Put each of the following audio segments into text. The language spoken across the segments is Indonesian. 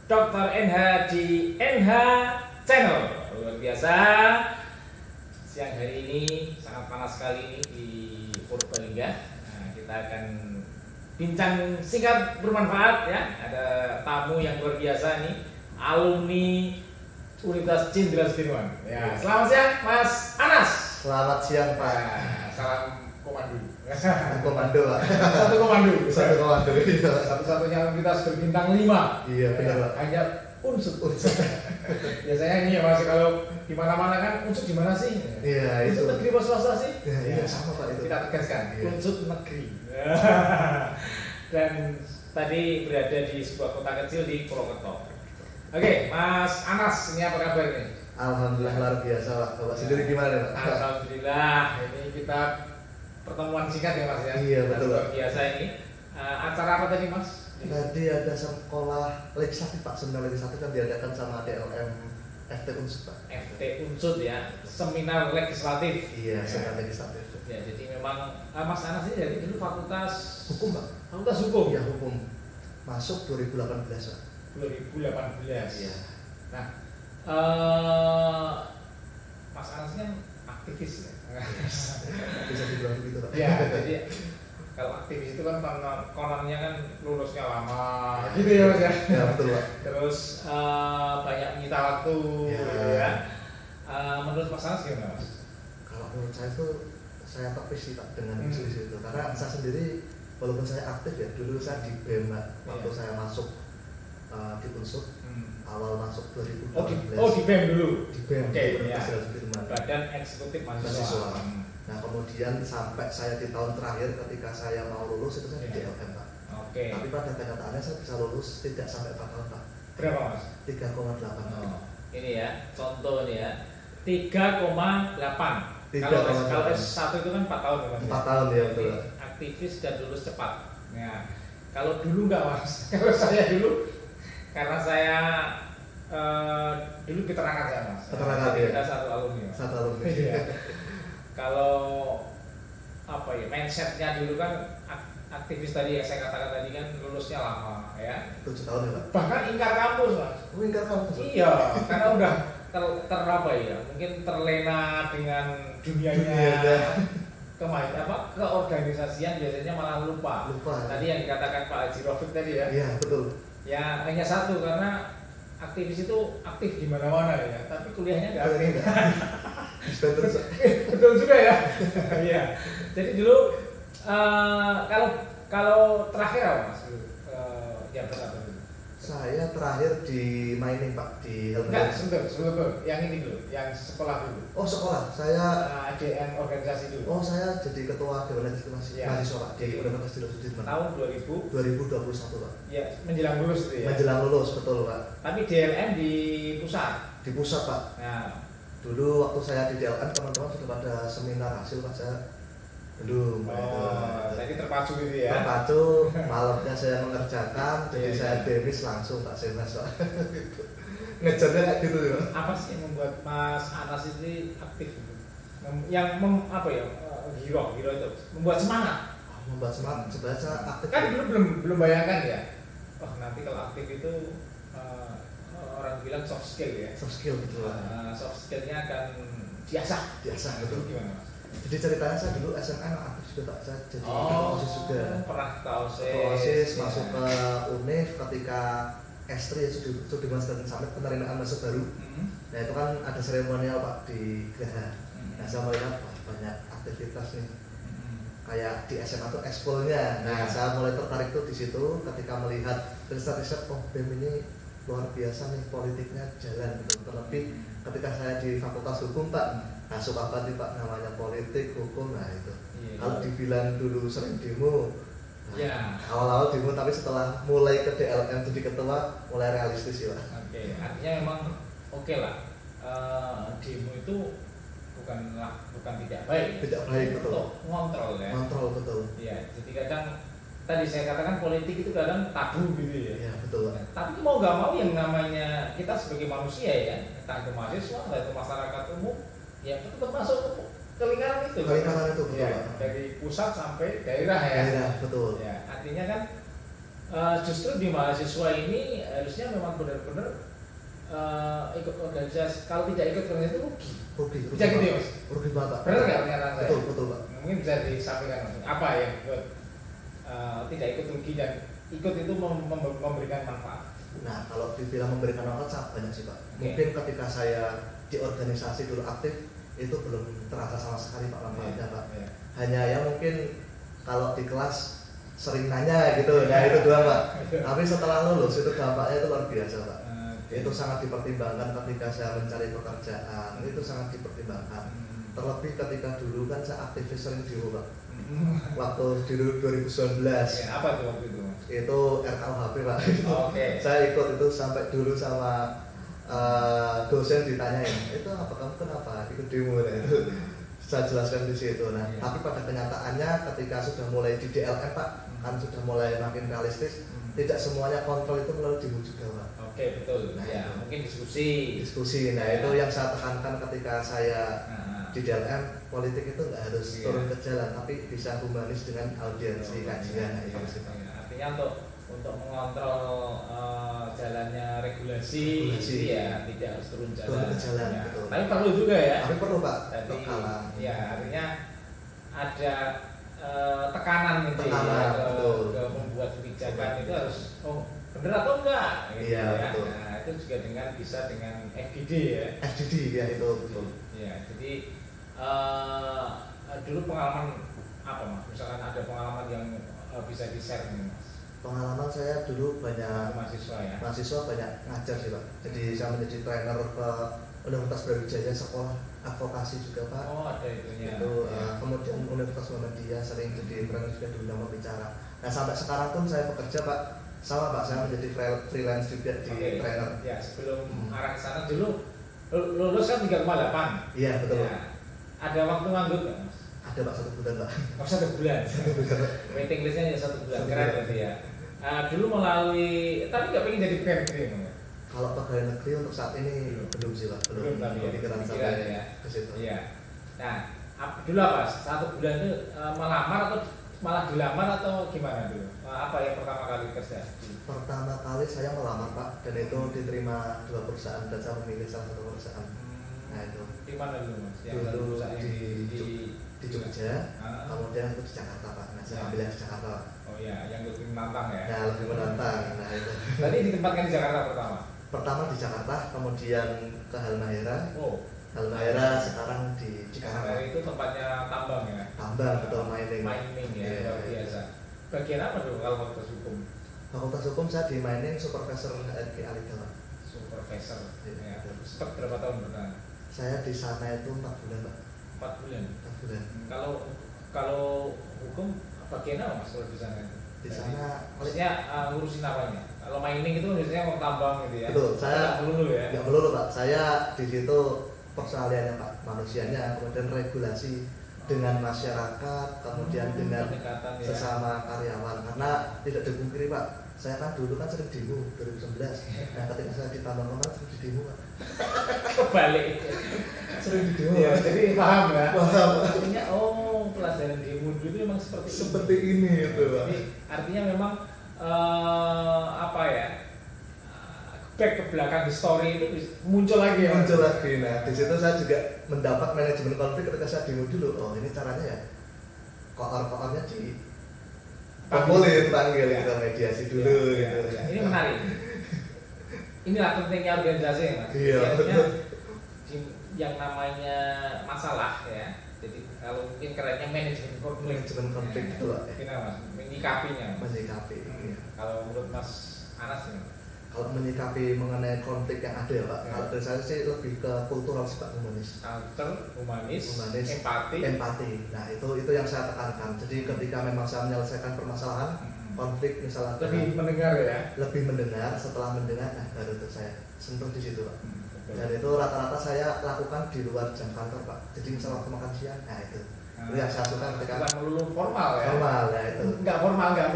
Dr. NH di NH Channel. Luar biasa. Siang hari ini sangat panas sekali ini di Purbalingga. Nah, kita akan bincang singkat bermanfaat ya. Ada tamu yang luar biasa nih, alumni Universitas Jenderal Sudirman. Ya, selamat siang Mas Anas. Selamat siang Pak. Nah, salam komando. Komando Pak. Satu komando. Satu komando. Satu-satunya kita berbintang 5. Iya benar Pak. Hanya unsur. Biasanya ini ya Mas, kalau di mana-mana kan unsur di mana sih? Iya itu. Unsur negeri apa swasta sih? Iya sama Pak itu. Kita tegaskan, Iya. unsur negeri. Dan tadi berada di sebuah kota kecil di Purwokerto. Oke, Mas Anas, ini apa kabar nih? Alhamdulillah luar biasa Pak. Bapak sendiri gimana Pak? Alhamdulillah, ini kita pertemuan singkat ya Mas ya. Iya, betul, Luar Pak. biasa ini. Acara apa tadi Mas? Tadi ada sekolah legislatif Pak, seminar legislatif kan diadakan sama DLM FT Unsud Pak. FT Unsud ya, seminar legislatif. Iya, seminar legislatif. Ya, jadi memang Mas Anas ini dari dulu fakultas Hukum Pak. Fakultas Hukum. Iya hukum. Masuk 2018 Pak. 2018. Iya. Nah, Mas Anas kan aktivis ya. Bisa dibilang begitu Pak. Ya, jadi kalau aktivis itu kan kononnya kan lulusnya lama, gitu ya Mas ya. Ya betul Pak. Terus banyak menyita waktu, Ya. gitu ya. Menurut Mas Anas gimana Mas? Kalau menurut saya itu saya tepis sih Pak dengan isu-isu itu karena saya sendiri walaupun saya aktif ya dulu saya di BEM Pak, waktu saya masuk di Unsud awal masuk 2018 di BEM dulu. di BEM Oke, di ya. Universitas Sudirman. Badan Eksekutif Mahasiswa. Mahasiswa. Nah kemudian sampai saya di tahun terakhir ketika saya mau lulus itu saya di Ya. DLM Pak. Oke. Tapi pada kenyataannya saya bisa lulus tidak sampai 4 tahun Pak. Berapa Mas? 3,8. Oh, ini ya, contoh nih ya. 3,8. 3,8. Kalau S1 itu kan 4 tahun ya Mas. 4 tahun ya betul. Jadi, aktivis dan lulus cepat. Nah, kalau dulu enggak Mas. Kalau saya dulu karena saya dulu keterangan ya Mas. Keterangan, Jadi ya. kita satu alumni. Mas. Satu alumni. Iya. Kalau apa ya, mindsetnya dulu kan aktivis tadi yang saya katakan tadi kan lulusnya lama ya. 7 tahun ya Pak. Bahkan ingkar kampus Mas. Wingkar kamu. Iya, karena udah apa ya, mungkin terlena dengan dunianya keorganisasian biasanya malah lupa. Tadi yang dikatakan Pak Haji Rafiq tadi ya. Iya betul. Ya hanya satu, karena aktivis itu aktif di mana-mana ya, tapi kuliahnya nggak aktif. Terus Betul juga ya. Iya. Jadi dulu kalau terakhir apa Mas? Yang berapa dulu? saya terakhir di mining Pak di Enggak, Helmut. sebentar. Yang ini dulu, yang sekolah dulu. Oh sekolah, saya ADN organisasi dulu. saya jadi ketua Dewan Legislasi Ya. Mahasiswa Pak di Universitas Jenderal Sudirman. Tahun 2000 2021 Pak. ya, menjelang lulus itu ya. Menjelang lulus betul Pak. Tapi DLM di pusat. Di pusat Pak. Nah, Dulu waktu saya di DLM teman-teman sudah pada seminar hasil Pak saya belum. jadi terpacu gitu ya. Terpacu, malamnya saya mengerjakan, jadi Iya, saya iya. demis langsung Pak Senas Pak. Ngejarnya kayak gitu ya. Apa sih yang membuat Mas Anas ini aktif gitu? Hero itu membuat semangat. Membuat semangat sebenarnya saya aktif. Kan dulu belum bayangkan ya. Oh, nanti kalau aktif itu orang bilang soft skill ya. Soft skill gitu Pak. Soft skillnya akan diasah. Biasa betul. Gimana Mas? Jadi ceritanya saya dulu SMA aktif juga Pak, saya jadi ketua OSIS juga. Pernah ke Ketua OSIS masuk ke UNIF ketika S3 ya Sudirman Student Summit penerimaan mahasiswa baru. Nah itu kan ada seremonial Pak di Geraha. Nah saya melihat banyak aktivitas nih. Kayak di SMA tuh ekskulnya. Nah saya mulai tertarik tuh di situ ketika melihat riset-riset BEM ini luar biasa nih, politiknya jalan gitu. Terlebih ketika saya di Fakultas Hukum Pak, nah suka banget Pak namanya politik, hukum, nah itu. Iya. Kalau dibilang dulu sering demo, Ya. awal-awal demo tapi setelah mulai ke DLM jadi ketua mulai realistis ya Pak. Oke, artinya memang oke lah. Demo itu bukan tidak baik. Tidak baik betul. Untuk ngontrol ya. Kontrol betul. Iya, jadi kadang tadi saya katakan politik itu kadang tabu gitu ya. Iya betul Pak. Tapi mau gak mau yang namanya kita sebagai manusia ya, entah itu mahasiswa, entah itu masyarakat umum, ya tetap masuk ke lingkaran itu. Ke lingkaran itu, betul, Ya, Pak. dari pusat sampai daerah ya. Daerah betul. Ya, artinya kan Justru di mahasiswa ini harusnya memang benar-benar ikut organisasi. Kalau tidak ikut organisasi itu rugi. Bisa gitu ya Mas? Rugi banget Pak. Benar nggak pernyataan saya? Betul Pak. Mungkin bisa disampaikan Mas. Apa yang buat tidak ikut rugi dan ikut itu memberikan manfaat? Nah, kalau dibilang memberikan manfaat sangat banyak sih Pak. Okay. Mungkin ketika saya di organisasi dulu aktif itu belum terasa sama sekali Pak manfaatnya Pak. Hanya ya mungkin kalau di kelas sering nanya gitu, nah itu doang Pak. Tapi setelah lulus itu dampaknya itu luar biasa Pak. Itu sangat dipertimbangkan ketika saya mencari pekerjaan, itu sangat dipertimbangkan. Terlebih ketika dulu kan saya aktivis sering demo Pak. Waktu dulu 2019. Apa itu waktu itu? Itu RKUHP Pak. Okay. Saya ikut itu sampai dulu sama dosen ditanyain, itu apa kamu kenapa ikut demo? Nah, itu saya jelaskan di situ. Nah, tapi pada kenyataannya ketika sudah mulai di DLM Pak, kan sudah mulai makin realistis, tidak semuanya kontrol itu melalui demo juga Pak. Oke, betul. Nah, ya, mungkin diskusi. Nah, itu yang saya tekankan ketika saya di DLM, politik itu nggak harus turun ke jalan, tapi bisa humanis dengan audiensi kajian. Artinya untuk mengontrol jalannya regulasi ya tidak harus turun jalan. Ya. Tapi perlu juga ya. Tapi perlu Pak. Ya, artinya ada tekanan gitu ke membuat kebijakan itu harus benar atau enggak gitu ya. Betul. Nah, itu juga bisa dengan FGD ya. FGD ya itu betul. Ya, jadi dulu pengalaman apa Mas? Misalkan ada pengalaman yang bisa di-share nih Mas. Pengalaman saya dulu banyak mahasiswa banyak ngajar sih Pak. Jadi saya menjadi trainer ke Universitas Brawijaya, sekolah advokasi juga Pak. Oh, ada itunya. Itu kemudian Universitas Muhammadiyah sering jadi trainer juga dulu nama bicara. Nah, sampai sekarang pun saya bekerja Pak. Sama Pak, saya menjadi freelance juga di trainer. Ya, sebelum arah ke sana dulu lulus kan 3,8. Iya, betul. Ya. Ada waktu nganggur nggak Mas? Ada Pak, 1 bulan Pak. Oh, 1 bulan. Waiting listnya ya 1 bulan. Keren berarti ya. Dulu melalui, tapi nggak pengen jadi pegawai negeri Mas? Kalau pegawai negeri untuk saat ini belum sih Pak, belum kepikiran sampai ke situ. Iya. Nah, dulu apa? 1 bulan itu melamar atau malah dilamar atau gimana dulu? Apa yang pertama kali kerja? Pertama kali saya melamar Pak, dan itu diterima 2 perusahaan dan saya memilih salah 1 perusahaan. Nah itu. Di mana dulu Mas? Dulu di Jogja, kemudian aku di Jakarta Pak. Nah saya ambil yang di Jakarta Pak. Oh iya, yang lebih menantang ya? Nah lebih menantang. Nah itu. Berarti ditempatkan di Jakarta pertama? Pertama di Jakarta, kemudian ke Halmahera. Oh. Halmahera sekarang di Jakarta. Itu tempatnya tambang ya? Tambang, betul, mining. Mining ya, luar biasa. Bagian apa dulu kalau fakultas hukum? Fakultas hukum saya di mining supervisor HRG Aliga. Supervisor. Ya. Stop berapa tahun bertahan? Saya di sana itu 4 bulan Pak. 4 bulan. 4 bulan. Kalau hukum bagian apa Mas kalau di sana itu? Di sana maksudnya ngurusin apanya? Kalau mining itu biasanya mau tambang gitu ya. Betul, saya melulu ya. Enggak melulu Pak. Saya di situ persoalannya Pak, manusianya, kemudian regulasi dengan masyarakat, kemudian dengan sesama karyawan. Karena tidak dipungkiri Pak, saya kan dulu kan sering demo 2019. Nah, ketika saya di tambang kemarin sering di demo Pak. Kebalik. Sering di demo. Ya, jadi paham ya. Paham. Artinya pelajaran demo dulu memang seperti ini itu Pak. Jadi artinya memang apa ya? Back ke belakang histori itu muncul lagi ya. Muncul lagi. Nah, di situ saya juga mendapat manajemen konflik ketika saya demo dulu. Oh, ini caranya ya. Koor-koornya di panggil kita mediasi dulu gitu. Ya. Ini menarik. Inilah pentingnya organisasi ya Mas. Iya. Yang namanya masalah ya. Jadi kalau mungkin kerennya manajemen konflik itu Pak. Mas, menyikapinya. Iya. Kalau menurut Mas Anas ini kalau menyikapi mengenai konflik yang ada ya Pak, kalau dari saya sih lebih ke kultural sih Pak, humanis, empati. Nah itu yang saya tekankan. Jadi ketika memang saya menyelesaikan permasalahan konflik misalnya lebih mendengar ya, lebih mendengar. Setelah mendengar, nah baru itu saya sentuh di situ Pak. Dan itu rata-rata saya lakukan di luar jam kantor Pak. Jadi misalnya waktu makan siang, nah itu yang saya lakukan ketika bukan melulu formal ya. Formal ya itu. Nggak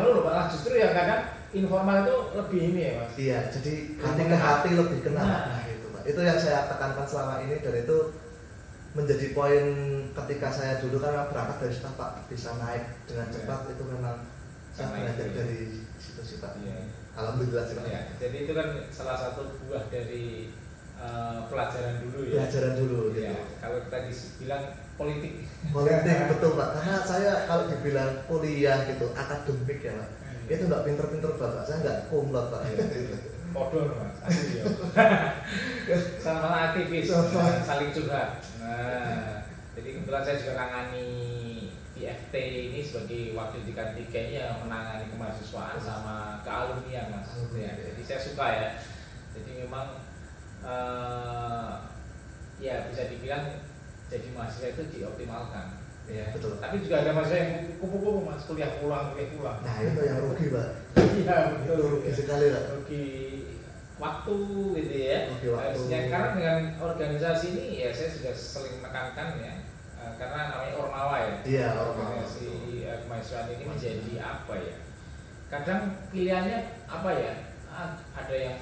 melulu, malah justru yang kadang informal itu lebih ini ya Mas. Iya, jadi hati ke hati lebih kenal. Nah itu Pak. Itu yang saya tekankan selama ini, dan itu menjadi poin ketika saya dulu kan berangkat dari staf Pak, bisa naik dengan cepat. Itu memang saya belajar dari situ sih Pak. Iya. Alhamdulillah sih Pak. Ya, jadi itu kan salah satu buah dari pelajaran dulu ya. Pelajaran dulu gitu. Ya, kalau kita bilang politik. Politik betul Pak. Karena saya kalau dibilang kuliah gitu akademik ya Pak. Itu nggak pinter-pinter Pak. Saya nggak kumlot Pak. Podor Mas, asli ya. Sama aktivis, saling curhat. Nah, jadi kebetulan saya juga nangani IFT ini sebagai wakil dekan 3 ini yang menangani kemahasiswaan sama kealumnian Mas. Ya, jadi saya suka ya. Jadi memang ya bisa dibilang jadi mahasiswa itu dioptimalkan. Ya, betul. Tapi juga ada mahasiswa yang kupu-kupu Mas, kuliah pulang. Nah itu yang rugi Pak. Iya betul. Rugi sekali Pak. Rugi waktu gitu ya. Waktu. Karena dengan organisasi ini ya saya sudah sering menekankan ya, karena namanya Ormawa ya. Iya, organisasi kemahasiswaan ini menjadi apa ya? Kadang pilihannya apa ya? Ada yang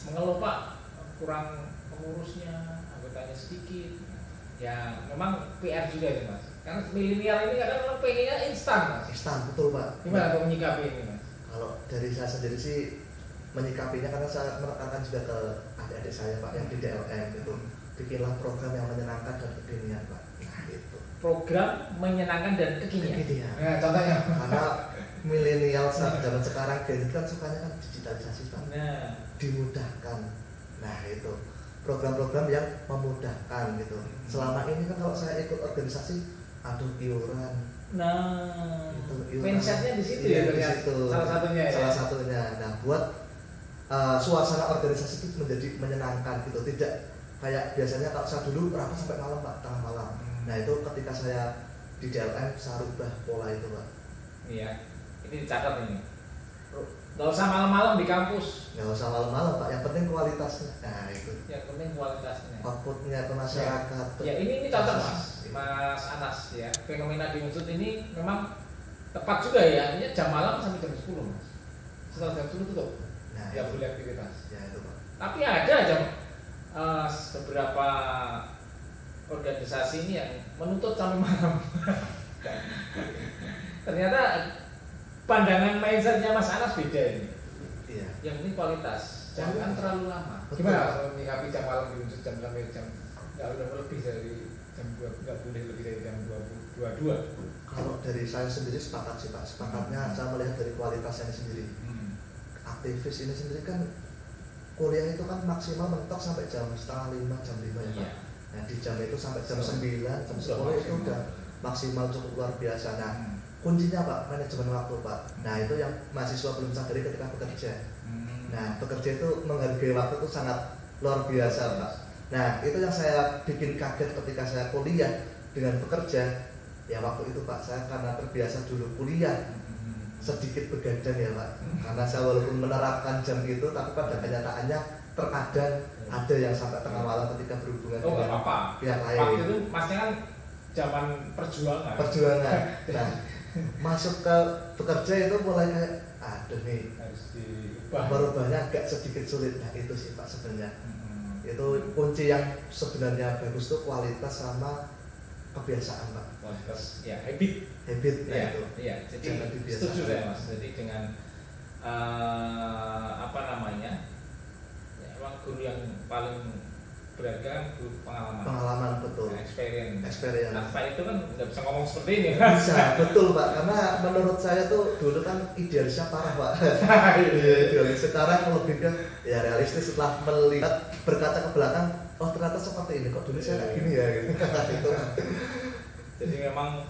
mengeluh Pak, kurang pengurusnya, anggotanya sedikit. Ya memang PR juga ya Mas. Karena milenial ini kadang orang pengennya instan Mas. Instan betul Pak. Gimana kau menyikapi ini Mas? Kalau dari saya sendiri sih menyikapinya karena saya menekankan juga ke adik-adik saya Pak yang di DLM itu bikinlah program yang menyenangkan dan kekinian Pak. Nah itu program menyenangkan dan kekinian. Nah, contohnya karena milenial zaman sekarang kan sukanya kan digitalisasi Pak. Nah, dimudahkan. Nah itu program-program yang memudahkan gitu. Selama ini kan kalau saya ikut organisasi aduh iuran. Nah, itu mindsetnya di situ ya, ya, di situ. Salah satunya. Salah satunya. Nah, buat suasana organisasi itu menjadi menyenangkan gitu. Tidak kayak biasanya kalau saya dulu rapat sampai malam Pak, tengah malam. Nah, itu ketika saya di DLM saya rubah pola itu Pak. Iya. Ini dicatat ini. Gak usah malam-malam di kampus. Gak usah malam-malam Pak, yang penting kualitasnya. Nah, itu. Yang penting kualitasnya. Outputnya ke masyarakat. Ya, ini cocok Mas Anas ya. Fenomena di Unsut ini memang tepat juga ya. Artinya jam malam sampai jam 10 Mas. Setelah jam 10 tutup. Nah, ya boleh aktivitas. Ya itu Pak. Tapi ada jam beberapa organisasi ini yang menuntut sampai malam. Ternyata pandangan mindsetnya Mas Anas beda ini. Iya. Yang ini kualitas, jangan terlalu lama. Betul. Gimana kalau menyikapi jam malam di Unsut jam sampai jam nggak udah lebih dari jam 2, nggak boleh lebih dari jam 22. Kalau dari saya sendiri sepakat sih Pak. Sepakatnya saya melihat dari kualitasnya sendiri. Aktivis ini sendiri kan kuliah itu kan maksimal mentok sampai jam 4:30, jam 5 ya Pak. Nah di jam itu sampai jam 9, jam 10 itu udah maksimal cukup luar biasa. Nah kuncinya Pak, manajemen waktu Pak. Nah itu yang mahasiswa belum sadari ketika bekerja. Nah bekerja itu menghargai waktu itu sangat luar biasa Pak. Nah itu yang saya bikin kaget ketika saya kuliah dengan bekerja. Ya waktu itu Pak, saya karena terbiasa dulu kuliah sedikit begadang ya Pak. Karena saya walaupun menerapkan jam itu, tapi pada kenyataannya terkadang ada yang sampai tengah malam ketika berhubungan dengan pihak lain. Waktu itu masnya kan zaman perjuangan. Nah, masuk ke bekerja itu mulai kayak aduh nih harus diubah. Merubahnya agak sedikit sulit. Nah itu sih Pak sebenarnya. Itu kunci yang sebenarnya bagus tuh kualitas sama kebiasaan Pak. Kualitas ya habit ya, itu. Iya, jadi setuju saya Mas. Jadi dengan apa namanya? Ya, emang guru yang paling berharga kan guru pengalaman. Pengalaman betul. Experience. Tanpa itu kan nggak bisa ngomong seperti ini. Bisa, betul Pak. Karena menurut saya tuh dulu kan idealisnya parah Pak. Idealis sekarang lebih ke ya realistis setelah melihat berkaca ke belakang. Oh ternyata seperti ini kok dulu saya kayak gini ya gitu. Jadi memang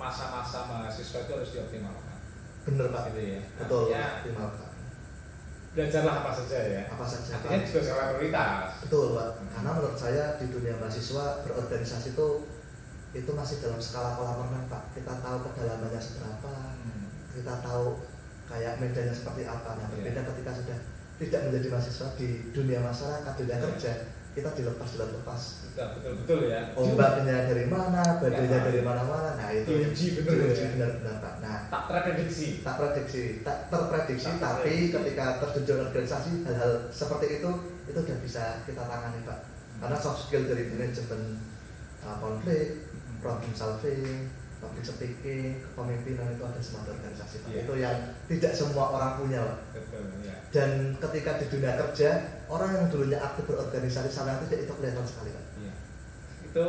masa-masa mahasiswa itu harus dioptimalkan. Bener Pak, gitu ya. Betul. Artinya, optimalkan. Belajarlah apa saja ya. Apa saja. Artinya juga skala prioritas. Betul Pak. Karena menurut saya di dunia mahasiswa berorganisasi itu masih dalam skala kolam renang Pak. Kita tahu kedalamannya seberapa, kita tahu kayak medannya seperti apa. Nah berbeda ketika sudah tidak menjadi mahasiswa di dunia masyarakat, dunia kerja, kita dilepas. Betul ya. Ombaknya dari mana, badainya dari mana-mana. Nah itu benar-benar Pak. Nah tak terprediksi, tapi ketika terjun organisasi hal-hal seperti itu udah bisa kita tangani Pak. Karena soft skill dari manajemen konflik, problem solving, public speaking, kepemimpinan itu ada smart organisasi Pak. Iya. Itu yang tidak semua orang punya Pak. Betul, ya. Dan ketika di dunia kerja, orang yang dulunya aktif berorganisasi sama tidak itu kelihatan sekali Pak. Iya. Itu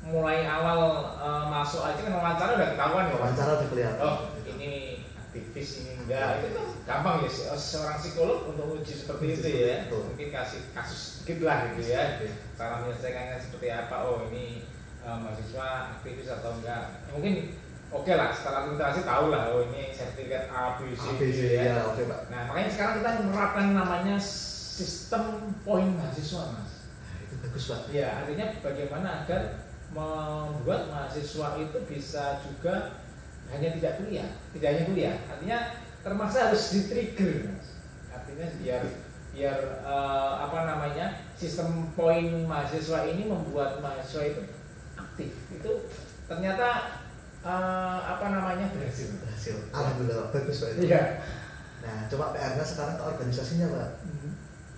mulai awal masuk aja kan wawancara udah ketahuan ya. Wawancara udah kelihatan. Oh, ini aktivis ini enggak. Itu tuh gampang ya seorang psikolog untuk uji seperti itu ya. Betul. Mungkin kasih kasus sedikit lah gitu ya. Cara menyelesaikannya seperti apa? Oh, ini mahasiswa aktivis atau enggak. Mungkin oke lah, setelah administrasi tahu lah, oh ini sertifikat A, B, C, gitu ya. Ya, oke Pak. Nah, makanya sekarang kita menerapkan namanya sistem poin mahasiswa, Mas. Nah, itu bagus Pak. Ya, artinya bagaimana agar membuat mahasiswa itu bisa juga tidak hanya kuliah, artinya termaksa harus di-trigger, Mas. Artinya biar sistem poin mahasiswa ini membuat mahasiswa itu aktif. Itu ternyata berhasil. Alhamdulillah bagus Pak itu. Iya. Nah, coba PR-nya sekarang ke organisasinya Pak.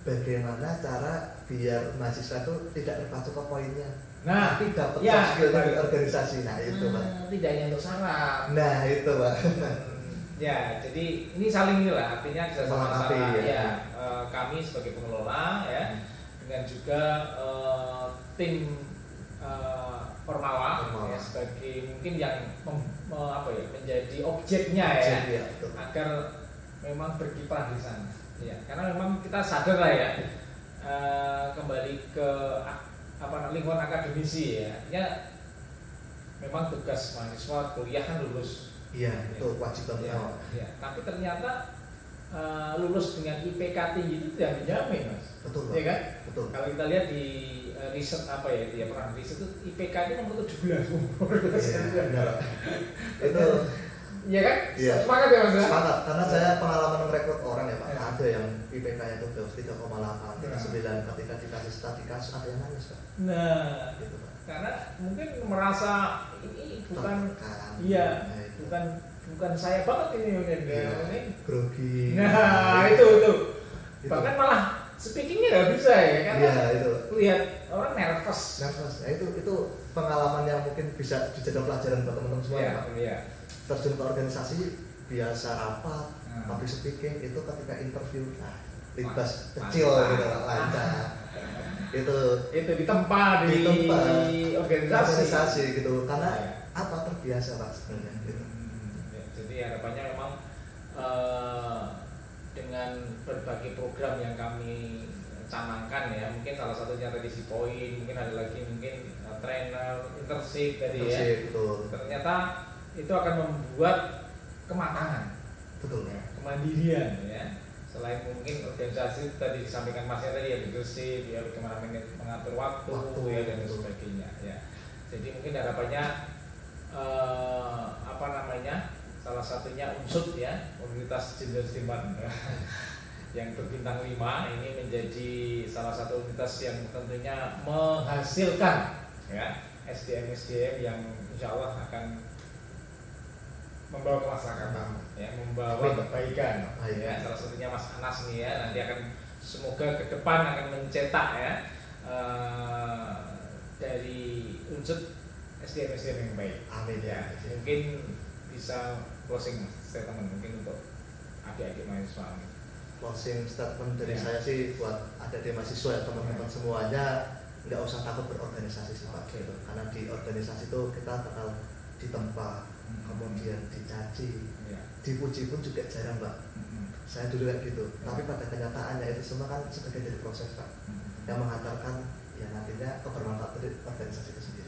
Bagaimana cara biar mahasiswa itu tidak terpacu ke poinnya? Nah, tidak dapat ya, skill dari organisasi. Nah, itu Pak. Tidak hanya untuk syarat. Nah, itu Pak. Ya, jadi ini saling inilah, artinya bisa sama-sama ya. Kami sebagai pengelola ya, dengan juga tim Ormawa ya, sebagai mungkin yang menjadi objeknya ya, agar memang berkiprah di sana. Ya, karena memang kita sadar lah ya, kembali ke lingkungan akademisi ya, memang tugas mahasiswa kuliah kan lulus. Iya, itu wajib banget. Ya. Tapi ternyata lulus dengan IPK tinggi itu tidak dijamin, Mas. Betul, ya kan? Betul. Kalau kita lihat di riset pernah riset itu IPK itu nomor 17 umur. Iya, itu iya kan? Iya. Sepakat ya, Mas? Sepakat, karena saya pengalaman merekrut orang ya Pak. Ada yang IPK-nya itu 3,8, 3,9, ketika dikasih studi kasus ada yang nangis Pak. Nah, Gitu Pak. karena mungkin merasa ini bukan bukan saya banget ini grogi. Nah, itu. Bahkan malah speakingnya nggak bisa ya, karena itu. lihat orang nervous. Nah, itu pengalaman yang mungkin bisa dijadikan pelajaran buat teman-teman semua ya Pak. Iya. Terjun ke organisasi biasa rapat, public speaking itu ketika interview, libas kecil gitu lancar. itu ditempa di organisasi gitu, karena terbiasa Pak sebenarnya gitu. Jadi harapannya memang dengan berbagai program yang kami canangkan ya, mungkin salah satunya tadi si poin, mungkin ada lagi trainer, internship tadi ya. Betul. Ternyata itu akan membuat kematangan, betul ya, kemandirian ya. Selain mungkin organisasi tadi disampaikan Mas tadi ya, leadership ya, bagaimana mengatur waktu ya dan sebagainya ya. Jadi mungkin harapannya salah satunya UNSUD ya, Universitas Jenderal Sudirman yang berbintang 5 ini menjadi salah satu universitas yang tentunya menghasilkan ya SDM yang insya Allah akan membawa kemaslahatan ya, membawa kebaikan ya. Salah satunya Mas Anas nih ya, nanti akan semoga ke depan akan mencetak ya dari UNSUD SDM yang baik. Amin ya. Mungkin bisa closing statement mungkin untuk adik-adik mahasiswa. Closing statement dari saya sih buat adik-adik mahasiswa ya, teman-teman semuanya nggak usah takut berorganisasi sih Pak. Karena di organisasi itu kita bakal ditempa, kemudian dicaci, dipuji pun juga jarang Pak. Saya dulu kayak gitu. Tapi pada kenyataannya itu semua kan sebagai dari proses Pak, yang menghantarkan ya nantinya kebermanfaatan dari organisasi itu sendiri.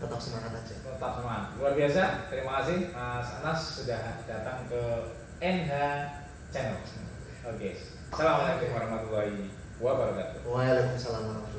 Tetap semangat aja. Tetap semangat. Luar biasa. Terima kasih Mas Anas sudah datang ke NH Channel. Oke. Assalamualaikum warahmatullahi wabarakatuh. Waalaikumsalam warahmatullahi wabarakatuh.